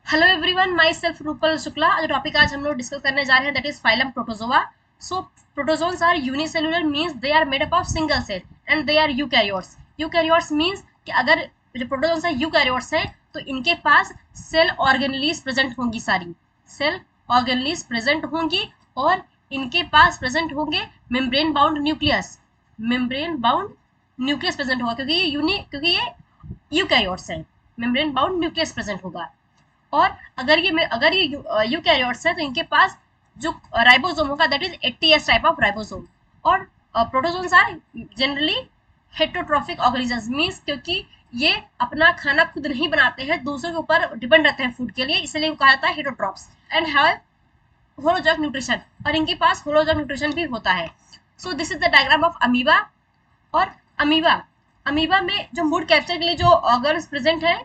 Hello everyone, my self Rupal Shukla. जो topic आज हम लोग डिस्कस करने जा रहे हैं that is phylum protozoa. So protozoans are unicellular, means they are made up of single cell and they are eukaryotes. Eukaryotes means कि अगर जो प्रोटोजोन्स है यूकैरियोट्स हैं तो इनके पास सेल ऑर्गेनलीज प्रेजेंट होंगी, सारी सेल ऑर्गेनलीज प्रेजेंट होंगी और इनके पास प्रेजेंट होंगे membrane bound nucleus. Membrane bound nucleus present होगा क्योंकि ये यूकैरियोट्स हैं। मेम्ब्रेन बाउंड न्यूक्लियस प्रेजेंट होगा। और अगर ये यूकैरियोट्स है तो इनके पास जो राइबोसोम होगा that is 80s type of ribosome. और protozoans are generally heterotrophic organisms, means क्योंकि ये अपना खाना खुद नहीं बनाते हैं, दूसरों के ऊपर डिपेंड रहते हैं फूड के लिए, इसलिए कहा जाता है हेटरोट्रॉप्स एंड हैव होलोजॉइक न्यूट्रिशन। और इनके पास होलोजॉइक न्यूट्रिशन भी होता है। So this is the diagram of amoeba. और अमीबा अमीबा में जो फूड कैप्चर के लिए जो ऑर्गन्स प्रेजेंट है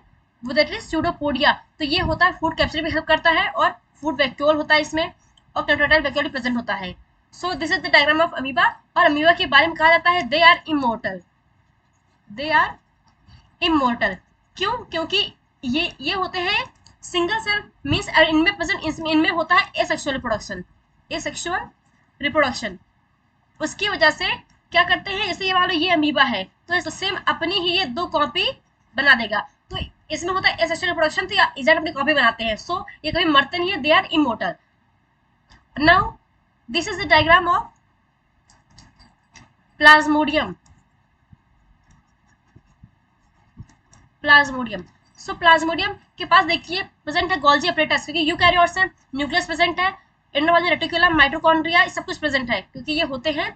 वो दैट इज स्यूडोपोडिया। तो ये होता है फूड कैप्चर भी हेल्प करता है और फूड वैक्यूल होता है इसमें, और कंट्रोटाइल वैक्यूल प्रेजेंट होता है। So this is the diagram of amoeba. और अमीबा के बारे में कहा जाता है they are immortal. They are immortal क्यों? क्योंकि ये होते हैं सिंगल सेल, मींस इनमें प्रेजेंट इनमें होता है एसेक्सुअल रिप्रोडक्शन। एसेक्सुअल रिप्रोडक्शन उसकी वजह से क्या करते हैं, जैसे ये मान लो ये अमीबा है तो सेम अपनी ही ये दो कॉपी बना देगा। तो इसमें होता है एसेक्सुअल रिप्रोडक्शन, तो इजान अपनी कॉपी बनाते हैं। सो ये कभी मरते नहीं है, they are immortal. Now this is the diagram of plasmodium. Plasmodium so plasmodium के पास देखिए प्रेजेंट है गोल्जी अपरेटस, क्योंकि यूकैरियोट्स है, न्यूक्लियस प्रेजेंट है, एंडोप्लाज्मिक रेटिकुलम, माइटोकॉन्ड्रिया, सब कुछ प्रेजेंट है क्योंकि ये होते हैं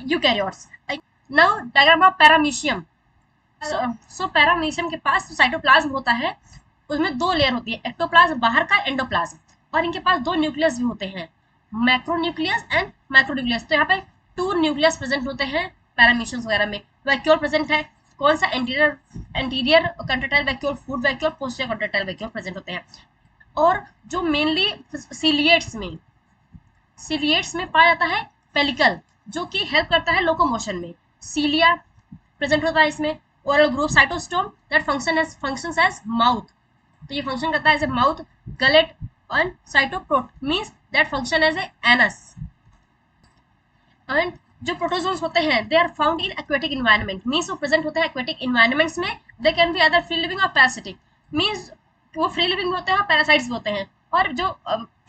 eukaryotes. Now diagram of paramecium. So paramecium के पास साइटोप्लाज्म होता है, उसमें दो लेयर होती है, एक्टोप्लाज्म बाहर का, एंडोप्लाज्म। और इनके पास दो न्यूक्लियस भी होते हैं, मैक्रोन्यूक्लियस एंड माइक्रोन्यूक्लियस। तो यहाँ पे टू न्यूक्लियस प्रेजेंट होते हैं पैरामीशियम वगैरह में। वैक्यूल प्रेजेंट है, कौन सा? Anterior contractile vacuole, food vacuole, posterior contractile vacuole present होते हैं। और जो मेनली सीलिएट्स में पाया जाता है पेलिकल, जो कि हेल्प करता है लोकोमोशन में। सीलिया प्रेजेंट होता है इसमें। Oral group cytostome that functions as mouth. तो ये फंक्शन करता है as a mouth, gullet and cytoproct means that function as a anus. And जो प्रोटोजोन्स होते हैं they are found in aquatic environment, means वो प्रेजेंट होते हैं एक्वेटिक इन्वायरमेंट्स में। They can be other free living और पैरासिटिक, मींस वो free living होते हैं और पैरासाइट्स भी होते हैं। और जो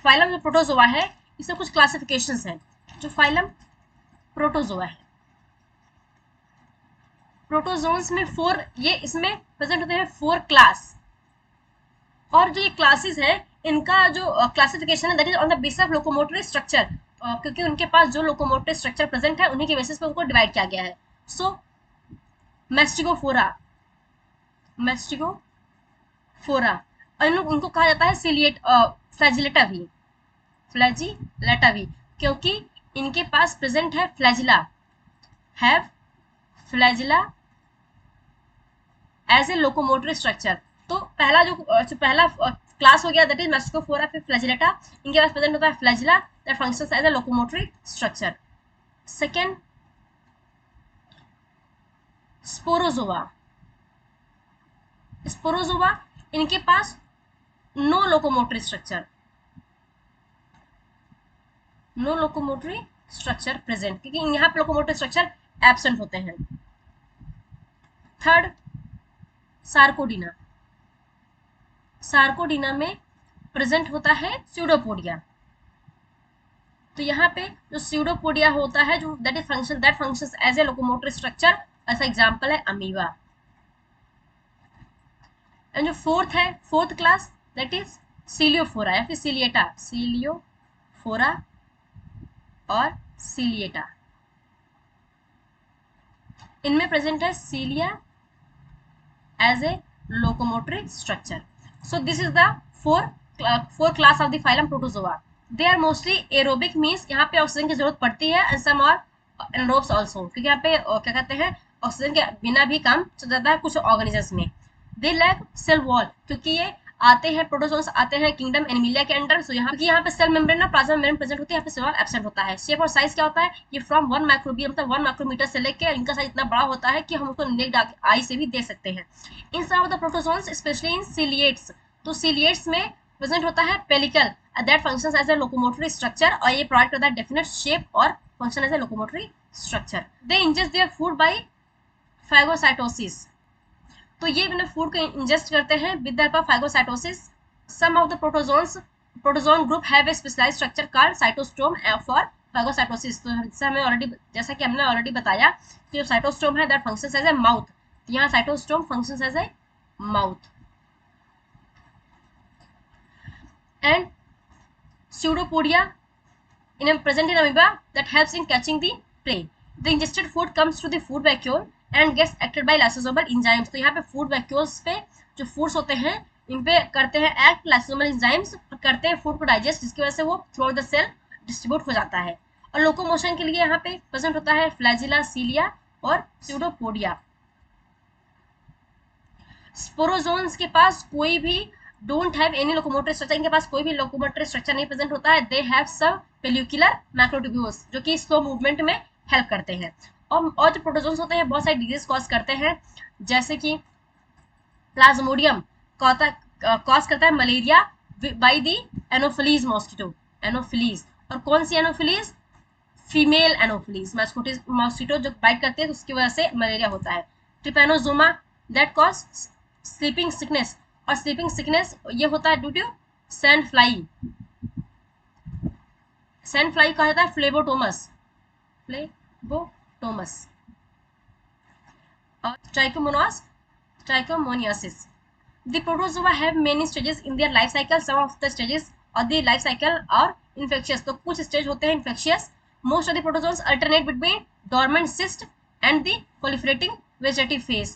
फाइलम जो प्रोटोजोआ है इसमें कुछ क्लासिफिकेशंस हैं। जो फाइलम प्रोटोजोआ है, प्रोटोजोन्स में फोर, ये इसमें प्रेजेंट होते हैं फोर क्लास। और जो ये क्लासेस है इनका जो क्लासिफिकेशन है that is on the basis of locomotory structure, क्योंकि उनके पास जो लोकोमोटरी स्ट्रक्चर प्रेजेंट है उन्हीं के बेसिस पे उनको डिवाइड किया गया है। सो मेस्टिगोफोरा मेस्टिगोफोरा और उनको कहा जाता है सिलिएट फ्लैजिलेटा भी, फ्लैजिलेटा भी, क्योंकि इनके पास प्रेजेंट है flagella, have flagella as a locomotory structure. तो पहला क्लास हो गया दैट इज मेस्टिगोफोरा, फिर फ्लैजिलेटा। इनके पास प्रेजेंट होता है flagella that functions as a locomotory structure. Second Sporozoa. Sporozoa इनके पास no locomotory structure, no locomotory structure present, क्योंकि यहाँ पे लोकोमोटरी स्ट्रक्चर एब्सेंट होते हैं। Third Sarcodina. सार्कोडीना में प्रेजेंट होता है स्यूडोपोडिया। तो यहाँ पे जो स्यूडोपोडिया होता है जो that functions as a locomotory structure, ऐसा एग्जांपल है अमीबा। एंड जो फोर्थ है, fourth class that is Ciliophora या फिर सीलिएटा, सीलियोफोरा और सीलिएटा। इनमें प्रेजेंट है cilia as a locomotory structure. So this is the four class of the phylum Protozoa. They are mostly aerobic, means यहाँ पे oxygen की जरूरत पड़ती है, and some are anaerobes also, क्योंकि यहाँ पे क्या कहते हैं ऑक्सीजन के बिना भी काम चल जाता है कुछ ऑर्गेनिजम्स में। They lack cell wall, क्योंकि ये आते हैं प्रोटोजोन्स आते हैं किंगडम एनिमिलिया के अंडर। सो यहाँ क्योंकि यहाँ पे सेल मेम्ब्रेन और प्लाज्मा मेम्ब्रेन प्रेजेंट होती है, यहाँ पे सेल वॉल एब्सेंट होता है। शेप और साइज क्या होता है, ये फ्रॉम 1 माइक्रोबियम मतलब 1 माइक्रोमीटर से लेकर इनका साइज इतना बड़ा होता है कि हम उसको नेक्ड आई से भी देख सकते हैं। In some of the protozoans specially in ciliates, तो सीलिएट्स में प्रेजेंट होता है pellicle that functions as a locomotory structure, और ये प्रोवाइड करता है डेफिनेट शेप और function as a locomotory structure. They ingest their food by phagocytosis, तो ये अपने फूड को इंजेस्ट करते हैं with the help of phagocytosis. Some of the protozoan group have a specialised structure called cytostome for phagocytosis. तो हमें already, जैसा कि हमने ऑलरेडी बताया कि जो साइटोस्टोम है that functions as a mouth, तो यहाँ cytostome functions as a mouth. And pseudopodia present in amoeba that helps in catching the prey. The ingested food comes through the food vacuole and gets acted by lysosomal enzymes। तो यहाँ पे food vacuoles पे जो foods होते हैं इन पे करते हैं एक्ट लाइसोसोमल एंजाइम्स, करते हैं फूड को डाइजेस्ट, जिसकी वजह से वो थ्रू द सेल डिस्ट्रीब्यूट हो जाता है। और लोकोमोशन के लिए यहाँ पे प्रेजेंट होता है फ्लैजिला, सीलिया और स्यूडोपोडिया। स्पोरोजोन्स के पास कोई भी don't have any locomotory structure, इनके पास कोई भी लोकोमोटरी स्ट्रक्चर नहीं प्रेजेंट होता है। दे हैव सब पेल्यूकुलर मैक्रोट्यूब्यूल्स जो कि स्लो मूवमेंट में हेल्प करते हैं। और जो प्रोटोजोन्स होते हैं बहुत सारे डिजीज कॉज करते हैं, जैसे कि प्लाज्मोडियम कॉज करता है malaria by the anopheles mosquito, anopheles. और कौन सी एनोफिलीज? फीमेल एनोफिलीज मॉस्किटो जो बाइट करते हैं, तो उसकी वजह से मलेरिया होता है। Trypanosoma that cause sleeping sickness, और स्लीपिंग सिकनेस ये होता है due to sand fly. Sand fly कहा जाता है फ्लेबोटोमस, फ्लेबोटोमस। और trichomoniasis. The protozoa have many stages in their life cycle. Some of the stages of the life cycle are infectious. तो कुछ स्टेज होते हैं infectious. Most of the protozoans alternate between dormant cyst and the proliferating vegetative phase.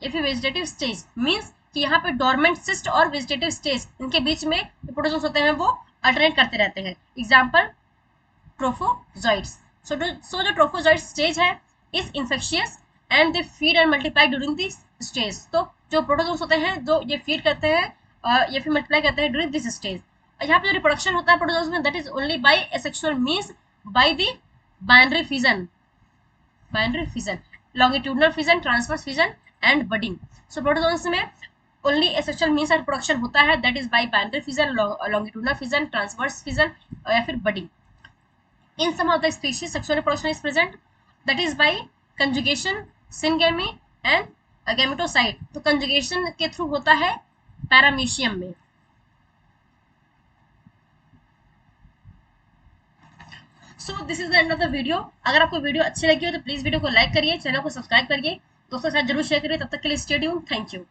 या फिर vegetative stage means कि यहाँ पे dormant cyst और vegetative stage इनके बीच में जो protozoans होते हैं वो alternate करते रहते हैं। Example trophozoites. So the trophozoite stage है is infectious and they feed and multiply during this stage. तो जो प्रोटोजोन्स होते हैं जो ये फीड करते हैं या फिर मल्टीप्लाई करते हैं ड्यूरिंग दिस स्टेज। यहाँ पे जो रिप्रोडक्शन होता है प्रोटोजोन्स में that is only by asexual means by the binary fission, longitudinal fission, transverse fission and budding. So protozoans में ओनली एसेक्सुअल मींस रिप्रोडक्शन होता है that is by binary fission, longitudinal fission, transverse fission या फिर budding. In some of the species, sexual reproduction is present, that is by conjugation, syngamy and gametocide। तो conjugation के through होता है paramecium में। So this is the end of the video। अगर आपको video अच्छी लगी हो तो प्लीज वीडियो को लाइक करिए, चैनल को सब्सक्राइब करिए, दोस्तों के साथ जरूर शेयर करिए। तब तक के लिए स्टे ट्यून्ड, थैंक यू।